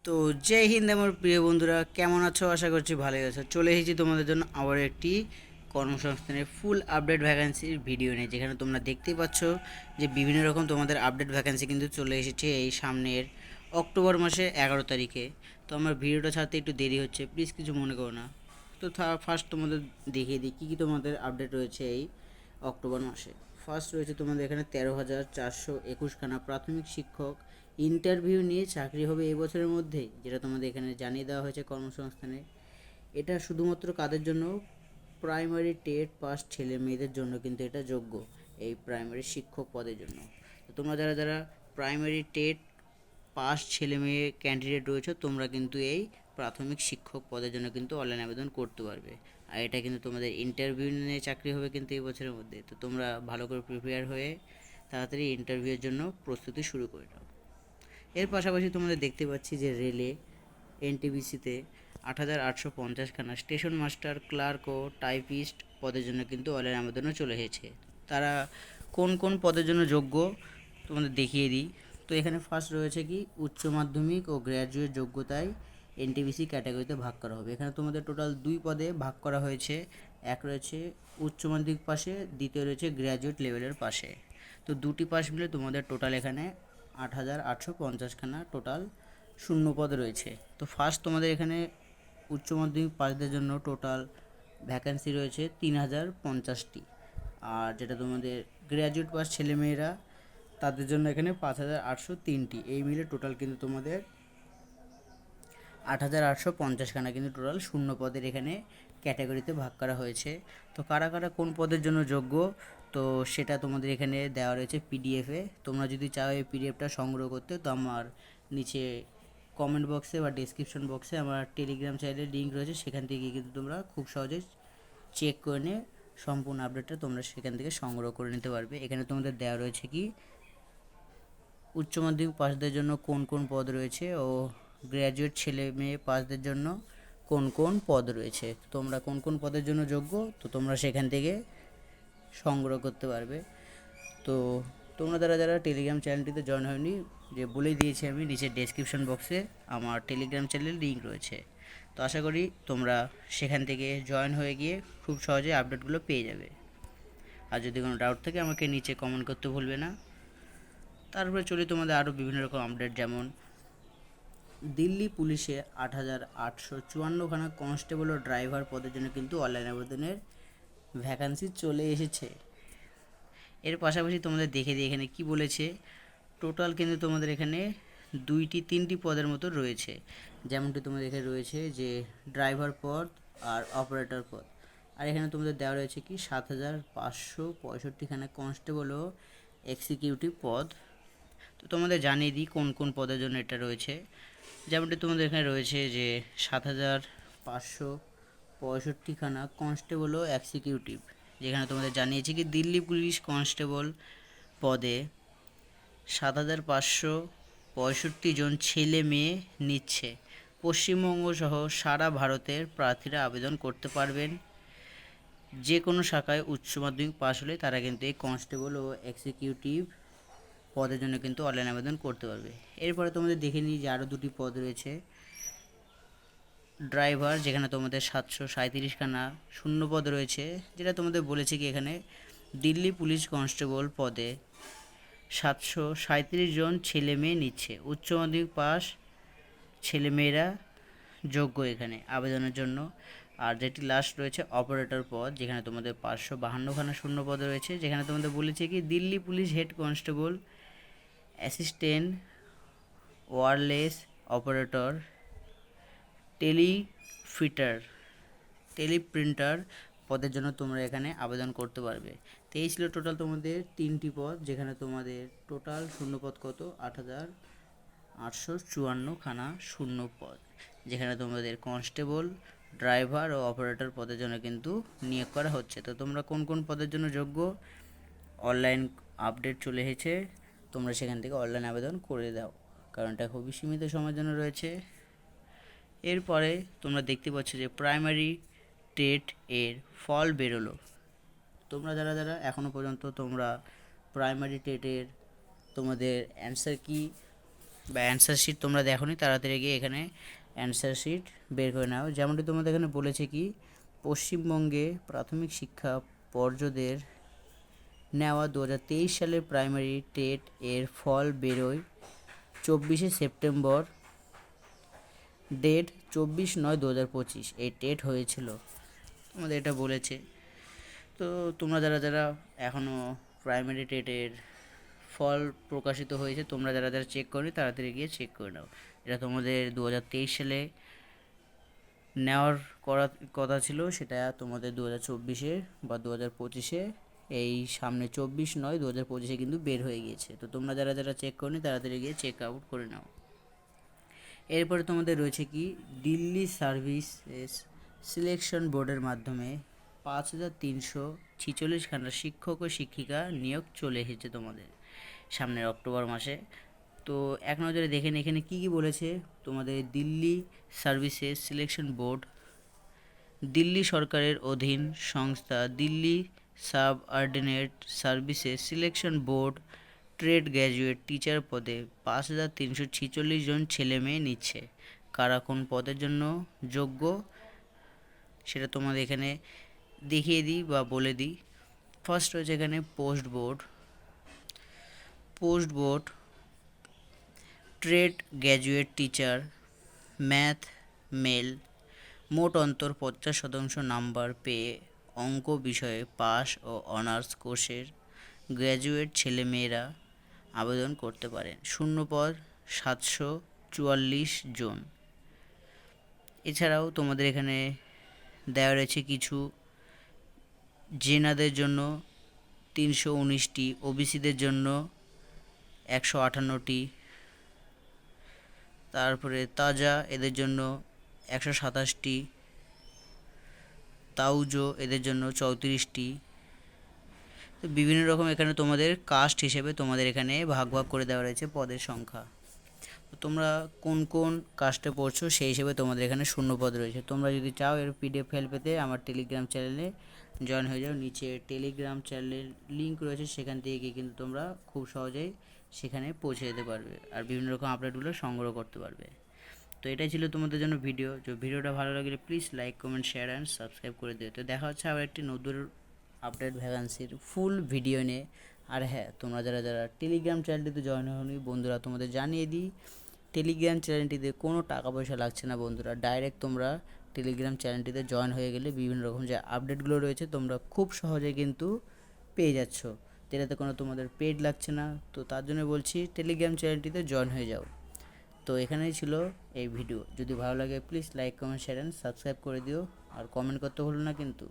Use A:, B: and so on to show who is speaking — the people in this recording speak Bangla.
A: তো জয় হিন্দ আমার প্রিয় বন্ধুরা, কেমন আছো? আশা করছি ভালোই আছো। চলে এসেছি তোমাদের জন্য আবার একটি কর্মসংস্থানের ফুল আপডেট ভ্যাকান্সির ভিডিও নিয়ে, যেখানে তোমরা দেখতেই পাচ্ছ যে বিভিন্ন রকম তোমাদের আপডেট ভ্যাকান্সি কিন্তু চলে এসেছে এই সামনের অক্টোবর মাসে 11 তারিখে। তো আমার ভিডিওটা ছাড়তে একটু দেরি হচ্ছে, প্লিজ কিছু মনে করো না। তো ফার্স্ট তোমাদের দেখিয়ে দিই কী কী তোমাদের আপডেট রয়েছে এই অক্টোবর মাসে। ফার্স্ট রয়েছে তোমাদের এখানে 13,421খানা প্রাথমিক শিক্ষক ইন্টারভিউ নিয়ে চাকরি হবে এই বছরের মধ্যেই, যেটা তোমাদের এখানে জানিয়ে দেওয়া হয়েছে কর্মসংস্থানে। এটা শুধুমাত্র কাদের জন্য? প্রাইমারি টেট পাস ছেলে মেয়েদের জন্য কিন্তু এটা যোগ্য, এই প্রাইমারি শিক্ষক পদের জন্য। তো তোমরা যারা যারা প্রাইমারি টেট পাস ছেলে মেয়ে ক্যান্ডিডেট রয়েছে, তোমরা কিন্তু এই প্রাথমিক শিক্ষক পদের জন্য কিন্তু অনলাইন আবেদন করতে পারবে। আর এটা কিন্তু তোমাদের ইন্টারভিউ নিয়ে চাকরি হবে কিন্তু এই বছরের মধ্যে। তো তোমরা ভালো করে প্রিপেয়ার হয়ে তাড়াতাড়ি ইন্টারভিউয়ের জন্য প্রস্তুতি শুরু করে নাও। এর পাশাপাশি তোমাদের দেখতে পাচ্ছি যে রেলে এনটিপিসিতে 8,850খানা স্টেশন মাস্টার, ক্লার্ক ও টাইপিস্ট পদের জন্য কিন্তু অনলাইন আবেদনও চলে এসেছে। তারা কোন কোন পদের জন্য যোগ্য তোমাদের দেখিয়ে দিই। তো এখানে ফার্স্ট রয়েছে কি, উচ্চ মাধ্যমিক ও গ্র্যাজুয়েট যোগ্যতায় এনটিপিসি ক্যাটাগরিতে ভাগ করা হবে। এখানে তোমাদের টোটাল দুই পদে ভাগ করা হয়েছে। এক রয়েছে উচ্চ মাধ্যমিক পাশে, দ্বিতীয় রয়েছে গ্র্যাজুয়েট লেভেলের পাশে। তো দুটি পাশ মিলে তোমাদের টোটাল এখানে 8,850খানা টোটাল শূন্য পদ রয়েছে। তো ফার্স্ট তোমাদের এখানে উচ্চ মাধ্যমিক পাসদের জন্য টোটাল ভ্যাকান্সি রয়েছে 3,050টি। আর যেটা তোমাদের গ্র্যাজুয়েট পাস ছেলেমেয়েরা, তাদের জন্য এখানে 5,803টি। এই মিলে টোটাল কিন্তু তোমাদের 8,850খানা কিন্তু টোটাল শূন্য পদের এখানে ক্যাটাগরিতে ভাগ করা হয়েছে। তো কারা কারা কোন পদের জন্য যোগ্য, তো সেটা তোমাদের এখানে দেওয়া রয়েছে পিডিএফে। তোমরা যদি চাও এই পিডিএফটা সংগ্রহ করতে, তো আমার নিচে কমেন্ট বক্সে বা ডিসক্রিপশন বক্সে আমার টেলিগ্রাম চ্যানেলের লিঙ্ক রয়েছে, সেখান থেকে কিন্তু তোমরা খুব সহজে চেক করে নিয়ে সম্পূর্ণ আপডেটটা তোমরা সেখান থেকে সংগ্রহ করে নিতে পারবে। এখানে তোমাদের দেওয়া রয়েছে কি উচ্চ মাধ্যমিক পাসদের জন্য কোন কোন পদ রয়েছে ও গ্র্যাজুয়েট ছেলে মেয়ে পাসদের জন্য কোন কোন পদ রয়েছে। তোমরা কোন কোন পদের জন্য যোগ্য, তো তোমরা সেখান থেকে সংগ্রহ করতে পারবে। তো তোমরা যারা যারা টেলিগ্রাম চ্যানেলটিতে জয়েন হয়নি, যে বলেই দিয়েছি আমি, নিচে ডেসক্রিপশন বক্সে আমার টেলিগ্রাম চ্যানেলের লিঙ্ক রয়েছে। তো আশা করি তোমরা সেখান থেকে জয়েন হয়ে গিয়ে খুব সহজে আপডেটগুলো পেয়ে যাবে। আর যদি কোনো ডাউট থাকে আমাকে নিচে কমেন্ট করতে ভুলবে না। তারপরে চলি তোমাদের আরও বিভিন্ন রকম আপডেট, যেমন দিল্লি পুলিশে 8,854খানা কনস্টেবল ও ড্রাইভার পদের জন্য কিন্তু অনলাইন আবেদনের ভ্যাকান্সি চলে এসেছে। এর পাশাপাশি তোমাদের দেখে দিই এখানে কি বলেছে। টোটাল কিন্তু তোমাদের এখানে তিনটি পদের মতো রয়েছে। যেমনটি তোমাদের এখানে রয়েছে যে ড্রাইভার পদ আর অপারেটর পদ। আর এখানে তোমাদের দেওয়া রয়েছে কি 7,565খানা কনস্টেবল ও এক্সিকিউটিভ পদ। তো তোমাদের জানিয়ে দিই কোন কোন পদের জন্য এটা রয়েছে। যেমনটি তোমাদের এখানে রয়েছে যে 7,565খানা কনস্টেবল ও এক্সিকিউটিভ, যেখানে তোমাদের জানিয়েছি কি দিল্লি পুলিশ কনস্টেবল পদে 7,565 জন ছেলে মেয়ে নিচ্ছে। পশ্চিমবঙ্গ সহ সারা ভারতের প্রার্থীরা আবেদন করতে পারবেন। যে কোনো শাখায় উচ্চ মাধ্যমিক পাশ হলে তারা কিন্তু এই কনস্টেবল ও এক্সিকিউটিভ পদের জন্য কিন্তু অনলাইন আবেদন করতে পারবে। এরপরে তোমাদের দেখে নিই যে আরও দুটি পদ রয়েছে। ড্রাইভার, যেখানে তোমাদের 737খানা শূন্য পদ রয়েছে, যেটা তোমাদের বলেছে কি এখানে দিল্লি পুলিশ কনস্টেবল পদে 737জন ছেলে মেয়ে নিচ্ছে। উচ্চ মাধ্যমিক পাস ছেলেমেয়েরা যোগ্য এখানে আবেদনের জন্য। আর যেটি লাস্ট রয়েছে অপারেটর পদ, যেখানে তোমাদের 552খানা শূন্য পদ রয়েছে, যেখানে তোমাদের বলেছে কি Delhi police head constable assistant wireless operator teleprinter পদের জন্য তোমরা এখানে আবেদন করতে পারবে। তো এই ছিল টোটাল তোমাদের তিনটি পদ, যেখানে তোমাদের টোটাল শূন্য পদ কত 8,854খানা শূন্য পদ, যেখানে তোমাদের কনস্টেবল, ড্রাইভার ও অপারেটর পদের জন্য কিন্তু নিয়োগ করা হচ্ছে। তো তোমরা কোন কোন পদের জন্য যোগ্য, অনলাইন আপডেট চলে এসেছে, তোমরা সেখান থেকে অনলাইন আবেদন করে দাও, কারণ এটা খুবই সীমিত সময়ের জন্য রয়েছে। এরপরে তোমরা দেখতে পাচ্ছ যে প্রাইমারি টেট এর ফল বেরোলো। তোমরা যারা যারা এখনও পর্যন্ত তোমরা প্রাইমারি টেটের তোমাদের অ্যান্সার কি বা অ্যান্সার শিট তোমরা দেখোনি, তাড়াতাড়ি গিয়ে এখানে অ্যান্সার শিট বের করে নাও। যেমনটি তোমাদের এখানে বলেছে কি, পশ্চিমবঙ্গে প্রাথমিক শিক্ষা পর্ষদের নেওয়া 2023 সালের প্রাইমারি টেট এর ফল বেরোয় 24শে সেপ্টেম্বর, ডেট 24/9/2025। এই টেট হয়েছিল, তোমাদের এটা বলেছে। তো তোমরা যারা যারা এখনও প্রাইমারি টেটের ফল প্রকাশিত হয়েছে, তোমরা যারা যারা চেক করনি তাড়াতাড়ি গিয়ে চেক করে নাও। এটা তোমাদের 2023 সালে নেওয়ার কথা ছিল, সেটা তোমাদের 2024-এ বা 2025-এ, এই সামনে 24/9/2025-এ কিন্তু বের হয়ে গিয়েছে। তো তোমরা যারা যারা চেক করনি তাড়াতাড়ি গিয়ে চেক আউট করে নাও। এরপরে তোমাদের রয়েছে কি, দিল্লি সার্ভিসেস সিলেকশন বোর্ডের মাধ্যমে 5346খানা শিক্ষক ও শিক্ষিকা নিয়োগ চলে এসেছে তোমাদের সামনের অক্টোবর মাসে। তো এক নজরে দেখে নিন এখানে কী কী বলেছে। তোমাদের Delhi services selection board Delhi সরকারের অধীন সংস্থা। Delhi subordinate services selection board trade graduate teacher পদে 5346 জন ছেলে মেয়ে নিচ্ছে। কারা কোন পদের জন্য যোগ্য সেটা তোমাদের এখানে দেখিয়ে দিই বা বলে দিই। ফার্স্ট রয়েছে এখানে post board trade graduate teacher, math male. মোট অন্তর 50% নাম্বার পেয়ে অঙ্ক বিষয়ে পাস ও অনার্স কোর্সের গ্র্যাজুয়েট ছেলেমেয়েরা আবেদন করতে পারেন। শূন্যপদ 744 জন। এছাড়াও তোমাদের এখানে দেওয়া রয়েছে কিছু, জেনাদের জন্য 319টি, ওবিসিদের জন্য 158টি, তারপরে তাজা এদের জন্য 127টি, তাউজো এদের জন্য 34টি। তো বিভিন্ন রকম এখানে তোমাদের কাস্ট হিসেবে তোমাদের এখানে ভাগ ভাগ করে দেওয়া রয়েছে পদের সংখ্যা। তো তোমরা কোন কোন কাস্টে পড়ছো সেই হিসেবে তোমাদের এখানে শূন্যপদ রয়েছে। তোমরা যদি চাও এর পিডিএফ ফাইল পেতে আমার টেলিগ্রাম চ্যানেলে জয়েন হয়ে যাও। নিচে টেলিগ্রাম চ্যানেলের লিঙ্ক রয়েছে, সেখান থেকে গিয়ে কিন্তু তোমরা খুব সহজেই সেখানে পৌঁছে যেতে পারবে আর বিভিন্ন রকম আপডেটগুলো সংগ্রহ করতে পারবে। তো এটাই ছিল তোমাদের জন্য ভিডিও। যদি ভিডিওটা ভালো লাগলে please like comment share and subscribe করে দিও। তো দেখা হচ্ছে আবার একটি নতুন আপডেট ভ্যাকান্সির ফুল ভিডিও নিয়ে। আর হ্যাঁ, তোমরা যারা যারা টেলিগ্রাম চ্যানেলটিতে জয়েন হওনি বন্ধুরা, তোমাদের জানিয়ে দিই, টেলিগ্রাম চ্যানেলটিতে কোনো টাকা পয়সা লাগছে না বন্ধুরা। ডাইরেক্ট তোমরা টেলিগ্রাম চ্যানেলটিতে জয়েন হয়ে গেলে বিভিন্ন রকম যে আপডেটগুলো রয়েছে তোমরা খুব সহজে কিন্তু পেয়ে যাচ্ছ। যেটাতে কোনো তোমাদের পেড লাগছে না। তো তার জন্য বলছি টেলিগ্রাম চ্যানেলটিতে জয়েন হয়ে যাও। তো এখানেই ছিল এই ভিডিও। যদি ভালো লাগে please like comment share and subscribe করে দিও আর কমেন্ট করতে ভুলো না কিন্তু।